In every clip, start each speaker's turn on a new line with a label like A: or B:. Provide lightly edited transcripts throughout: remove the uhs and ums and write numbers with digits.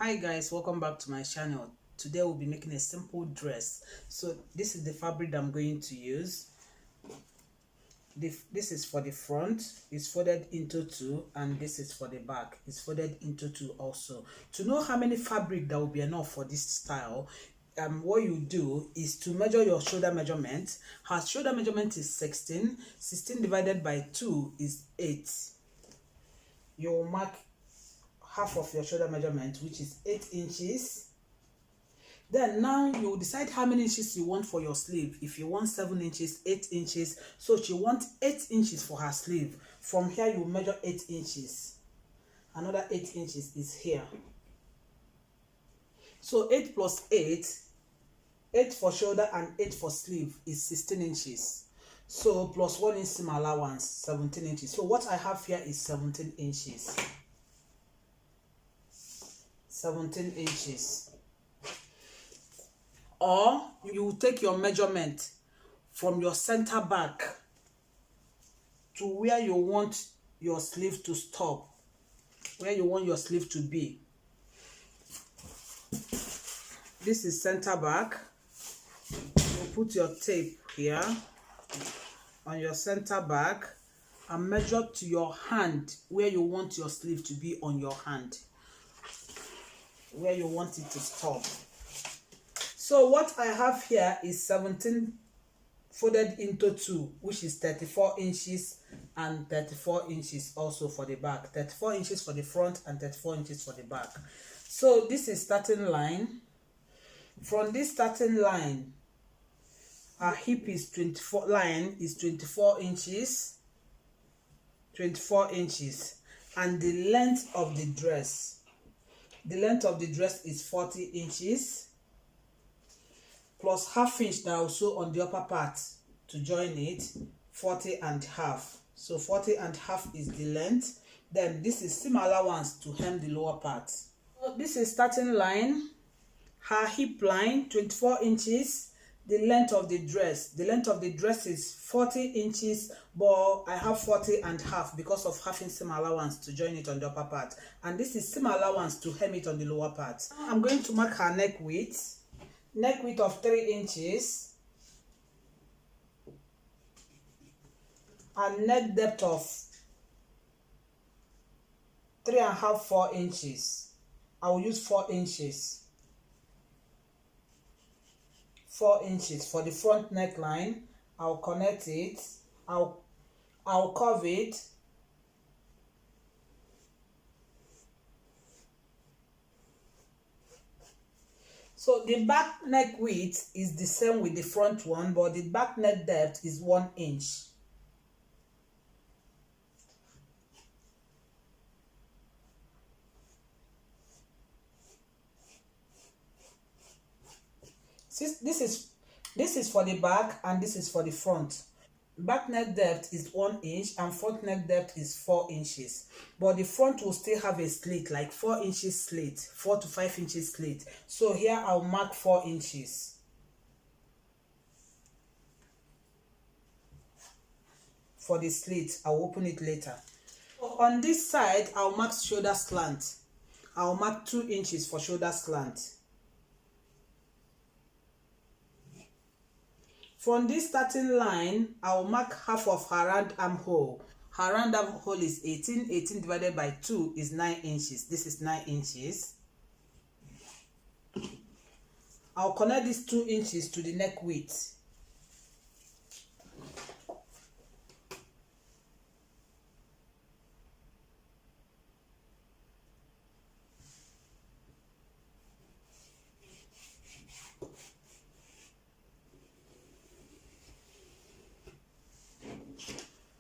A: Hi guys, welcome back to my channel. Today we'll be making a simple dress. So this is the fabric that I'm going to use. This is for the front, it's folded into two, and this is for the back, it's folded into two also. To know how many fabric that will be enough for this style, what you do is to measure your shoulder measurement. Her shoulder measurement is 16 divided by 2 is 8. You will mark half of your shoulder measurement, which is 8 inches. Then now you decide how many inches you want for your sleeve. If you want 7 inches, 8 inches, so she wants 8 inches for her sleeve. From here you measure 8 inches. Another 8 inches is here. So 8 plus 8, 8 for shoulder and 8 for sleeve is 16 inches. So plus 1 inch seam allowance, 17 inches. So what I have here is 17 inches. 17 inches. Or you take your measurement from your center back to where you want your sleeve to stop, where you want your sleeve to be. This is center back. You put your tape here on your center back and measure to your hand where you want your sleeve to be on your hand, where you want it to stop. So what I have here is 17 folded into 2, which is 34 inches and 34 inches also for the back. 34 inches for the front and 34 inches for the back. So this is starting line. From this starting line, our hip is 24 inches. 24 inches. And the length of the dress. The length of the dress is 40 inches. Plus half inch that also on the upper part to join it, 40.5. So 40.5 is the length. Then this is seam allowance to hem the lower part. So this is starting line. Her hip line, 24 inches. The length of the dress. The length of the dress is 40 inches, but I have 40.5 because of half inch seam allowance to join it on the upper part. And this is seam allowance to hem it on the lower part. I'm going to mark her neck width. Neck width of 3 inches and neck depth of 3.5–4 inches. I will use 4 inches. 4 inches for the front neckline. I'll connect it. I'll curve it. So the back neck width is the same with the front one, but the back neck depth is 1 inch. This is for the back and this is for the front. Back neck depth is 1 inch and front neck depth is 4 inches. But the front will still have a slit, like 4 inches slit, 4 to 5 inches slit. So here I'll mark 4 inches. For the slit, I'll open it later. On this side, I'll mark shoulder slant. I'll mark 2 inches for shoulder slant. From this starting line, I'll mark half of her round armhole. Her round armhole is 18. 18 divided by 2 is 9 inches. This is 9 inches. I'll connect these 2 inches to the neck width.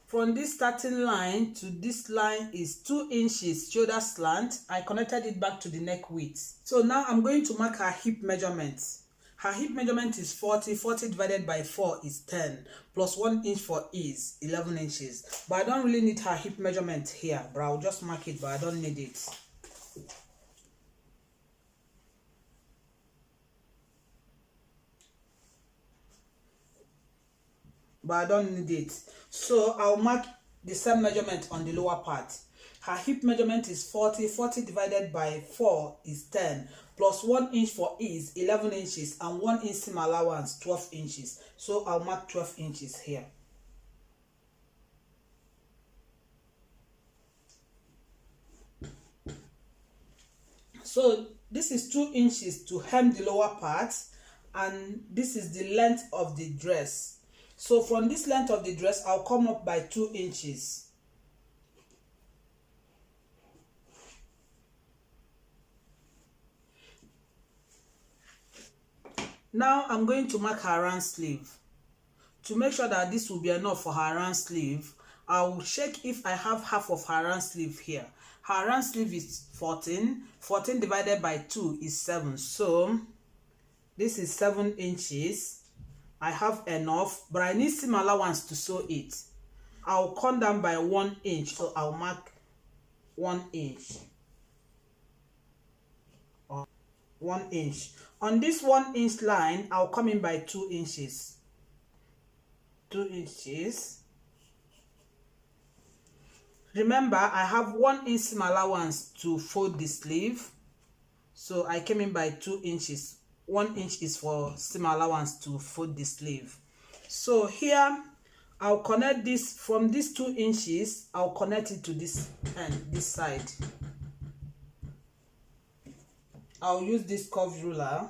A: From this starting line to this line is 2 inches shoulder slant. I connected it back to the neck width. So now I'm going to mark her hip measurement. Her hip measurement is 40. 40 divided by 4 is 10. Plus 1 inch for ease, 11 inches. But I don't really need her hip measurement here, but I'll just mark it, but I don't need it. But I don't need it. So I'll mark the same measurement on the lower part. Her hip measurement is 40. 40 divided by 4 is 10. Plus 1 inch for ease, 11 inches. And 1 inch seam allowance, 12 inches. So I'll mark 12 inches here. So this is 2 inches to hem the lower part. And this is the length of the dress. So from this length of the dress, I'll come up by 2 inches. Now I'm going to mark her round sleeve. To make sure that this will be enough for her round sleeve, I will check if I have half of her round sleeve here. Her round sleeve is 14. 14 divided by 2 is 7. So this is 7 inches. I have enough, but I need seam allowance to sew it. I'll come down by 1 inch, so I'll mark 1 inch. 1 inch. On this 1 inch line, I'll come in by 2 inches. 2 inches. Remember, I have 1 inch seam allowance to fold the sleeve. So I came in by 2 inches. 1 inch is for seam allowance to fold the sleeve. So here, I'll connect this from these 2 inches. I'll connect it to this end, this side. I'll use this curved ruler.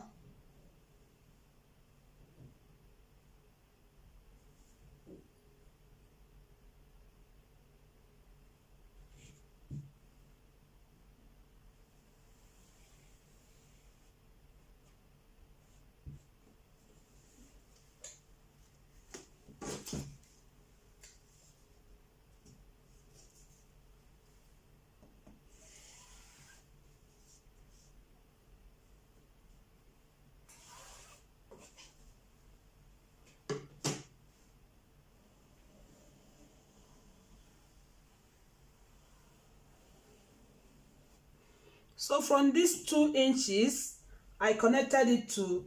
A: So from these 2 inches, I connected it to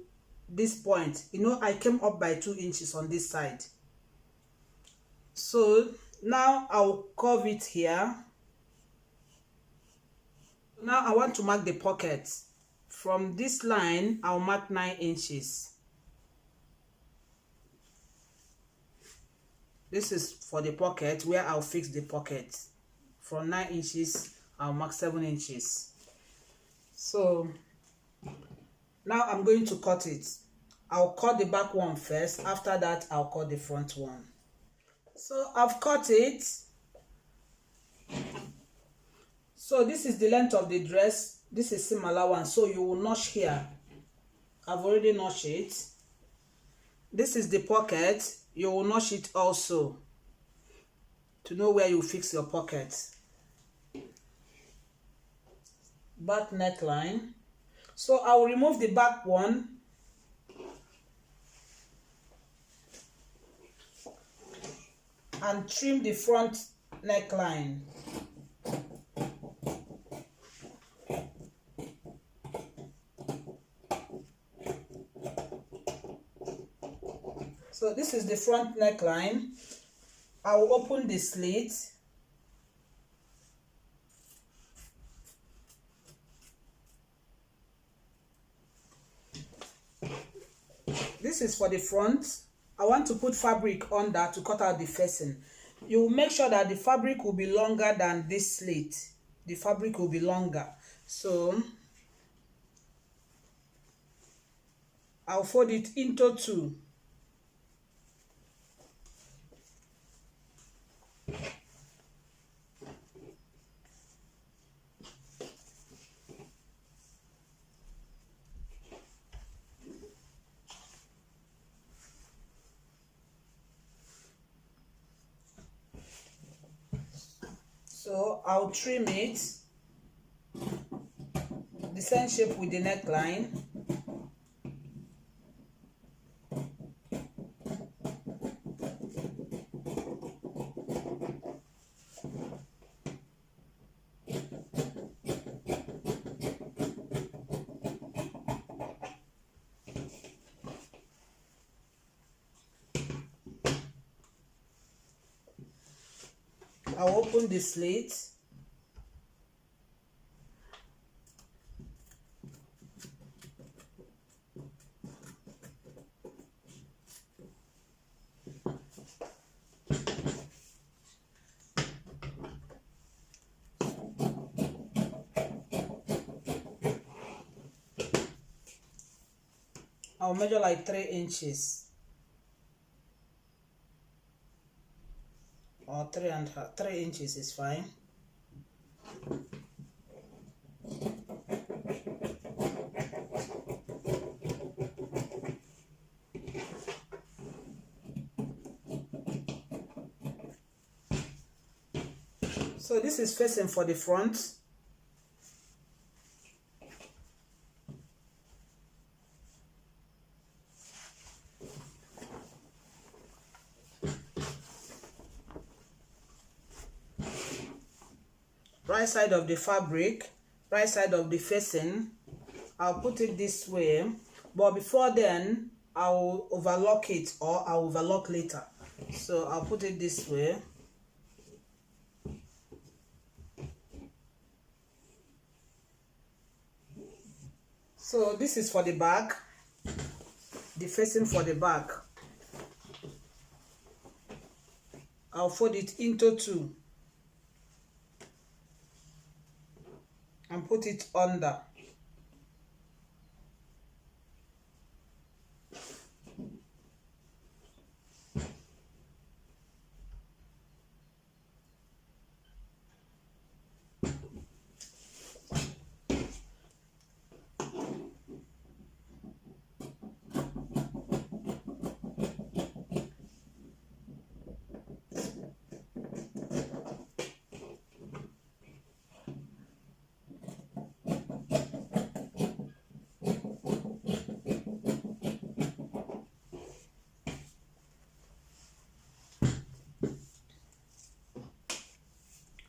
A: this point. You know, I came up by 2 inches on this side. So now I'll curve it here. Now I want to mark the pocket. From this line, I'll mark 9 inches. This is for the pocket where I'll fix the pocket. From 9 inches, I'll mark 7 inches. So now I'm going to cut it. I'll cut the back one first. After that, I'll cut the front one. So I've cut it. So this is the length of the dress. This is seam allowance. So you will notch here. I've already notched it. This is the pocket. You will notch it also to know where you fix your pocket. Back neckline. So I will remove the back one and trim the front neckline. So this is the front neckline. I will open the slit. This is for the front. I want to put fabric under to cut out the facing. You will make sure that the fabric will be longer than this slit. The fabric will be longer. So I'll fold it into 2. So I'll trim it the same shape with the neckline. I'll open the slit. I'll measure like 3 inches or 3 inches is fine. So this is facing for the front. Right side of the fabric, right side of the facing, I'll put it this way, but before then I'll overlock it, or I'll overlock later. So I'll put it this way. So this is for the back, the facing for the back. I'll fold it into 2 and put it under.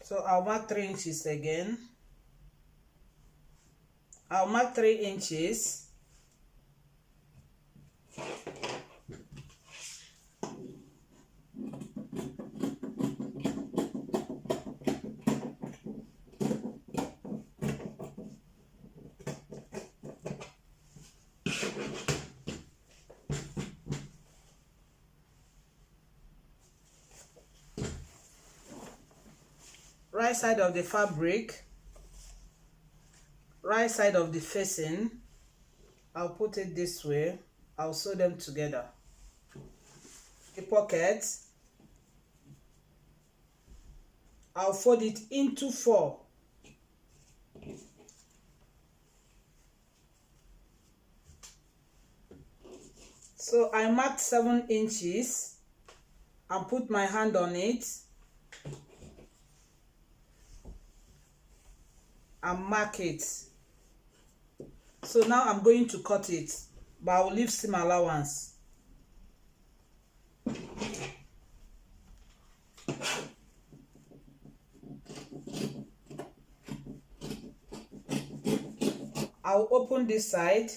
A: So I'll mark 3 inches again. I'll mark 3 inches. Right side of the fabric, right side of the facing, I'll put it this way. I'll sew them together. The pocket, I'll fold it into 4. So I marked 7 inches and put my hand on it and mark it. So now I'm going to cut it, but I will leave seam allowance. I'll open this side.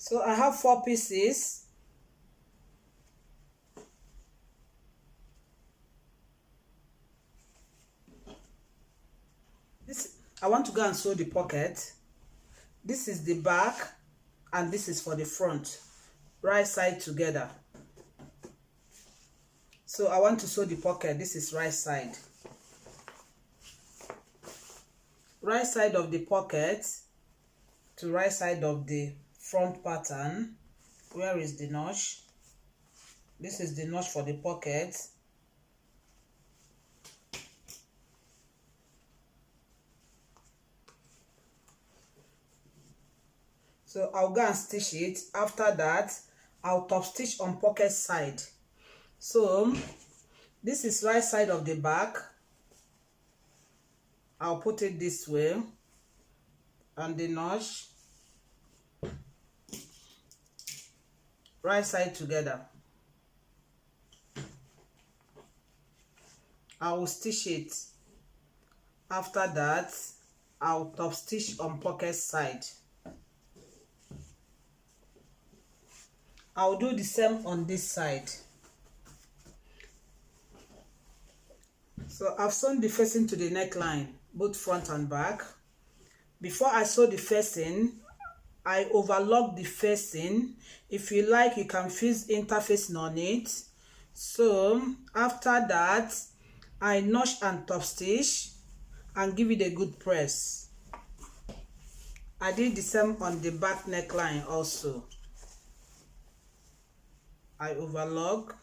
A: So I have 4 pieces. I want to go and sew the pocket. This is the back and this is for the front. Right side together. So I want to sew the pocket. This is right side. Right side of the pocket to right side of the front pattern. Where is the notch? This is the notch for the pocket. So I'll go and stitch it. After that, I'll top stitch on pocket side. So this is right side of the back. I'll put it this way, and the notch, right side together. I will stitch it. After that, I'll top stitch on pocket side. I'll do the same on this side. So I've sewn the facing to the neckline, both front and back. Before I sew the facing, I overlock the facing. If you like, you can fuse interfacing on it. So after that, I notch and top stitch and give it a good press. I did the same on the back neckline also. I overlock.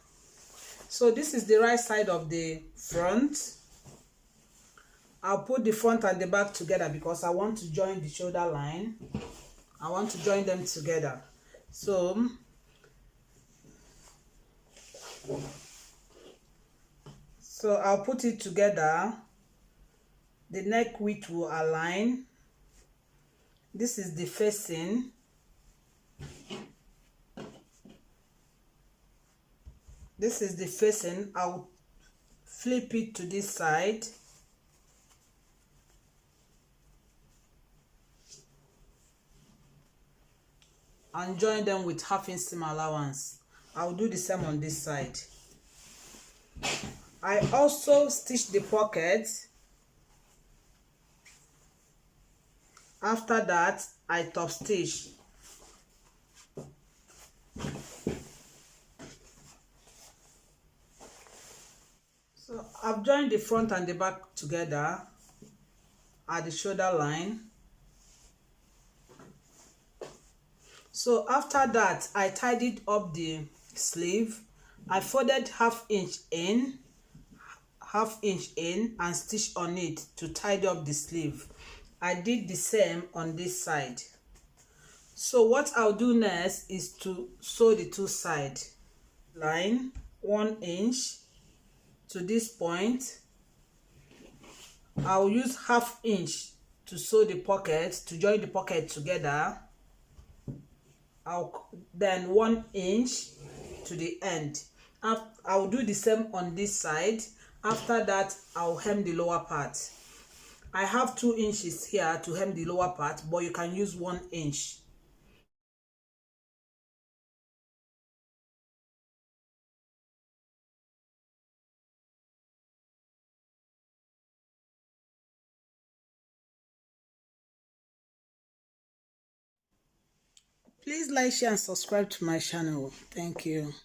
A: So this is the right side of the front. I'll put the front and the back together because I want to join the shoulder line. I want to join them together. So I'll put it together. The neck width will align. This is the facing. This is the facing. I'll flip it to this side. And join them with half-inch seam allowance. I'll do the same on this side. I also stitch the pocket. After that, I top stitch. So I've joined the front and the back together at the shoulder line. So after that, I tidied up the sleeve. I folded half inch in and stitched on it to tidy up the sleeve. I did the same on this side. So what I'll do next is to sew the two sides. Line 1 inch to this point. I'll use half inch to sew the pocket, to join the pocket together. Then 1 inch to the end. I'll do the same on this side. After that, I'll hem the lower part. I have 2 inches here to hem the lower part, but you can use 1 inch. Please like, share, and subscribe to my channel. Thank you.